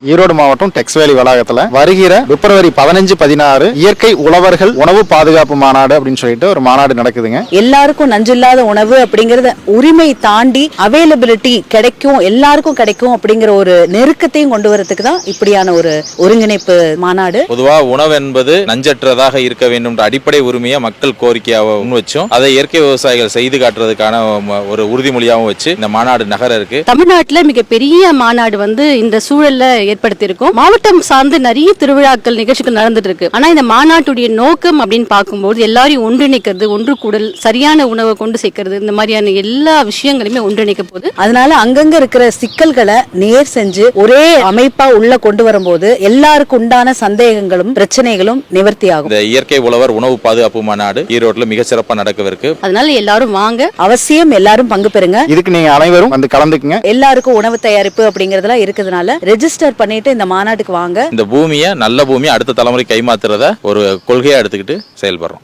ஈரோடு மாவட்டம் டெக்ஸ்வேலி வளாகத்துல வருகிற பிப்ரவரி 15-16 இயற்கை உழவர்கள் உணவு பாதுகாப்பு மாநாடு அப்படின்னு சொல்லிட்டு ஒரு மாநாடு நடக்குதுங்க. எல்லாருக்கும் நஞ்சில்லாத உணவு அப்படிங்கறத உரிமை தாண்டி அவைலபிலிட்டி கிடைக்கும், எல்லாருக்கும் கிடைக்கும் அப்படிங்கிற ஒரு நெருக்கத்தையும் கொண்டு வரதுக்கு தான் இப்படியான ஒரு ஒருங்கிணைப்பு மாநாடு. பொதுவா உணவு என்பது நஞ்சற்றதாக இருக்க வேண்டும் அடிப்படை உரிமையை மக்கள் கோரிக்கையாக முன்வச்சும் அதை இயற்கை விவசாயிகள் செய்து காட்டுறதுக்கான ஒரு உறுதிமொழியாகவும் வச்சு இந்த மாநாடு நகர இருக்கு. தமிழ்நாட்டுல மிகப்பெரிய மாநாடு இந்த சூழல்ல ஏற்படுத்தியிருக்கும். மாவட்டம் சார்ந்து நிறைய திருவிழாக்கள் நிகழ்ச்சிகள் நடந்துட்டு இருக்கு. ஆனா இந்த மாநாட்டுடைய நோக்கம் அப்படின்னு பார்க்கும்போது எல்லாரையும் ஒன்றிணைக்கிறது, ஒன்று கூடல், சரியான உணவை கொண்டு சேர்க்கிறது, இந்த மாதிரியான எல்லா விஷயங்களுமே ஒன்றிணைக்க போகுது. அதனால அங்கங்க இருக்கிற சிக்கல்களை நேர் செஞ்சு ஒரே அமைப்பா உள்ள கொண்டு வரும்போது எல்லாருக்கும் உண்டான சந்தேகங்களும் பிரச்சனைகளும் நிவர்த்தி ஆகும். இந்த இயற்கை உழவர் உணவு பாதுகாப்பு மாநாடு ஈரோட்ல மிக சிறப்பா நடக்கவிருக்கு. அதனால எல்லாரும் வாங்க, அவசியம் எல்லாரும் பங்கு பெறுங்க. இதுக்கு நீங்க அனைவரும் வந்து கலந்துக்குங்க. எல்லாருக்கும் உணவு தயாரிப்பு அப்படிங்கறதெல்லாம் இருக்கிறதுனால ரெஜிஸ்டர் பண்ணிட்டு இந்த மாநாட்டுக்கு வாங்க. இந்த பூமியை நல்ல பூமியை அடுத்த தலைமுறை கைமாத்துறத ஒரு கொள்கையா எடுத்துக்கிட்டு செயல்படுறோம்.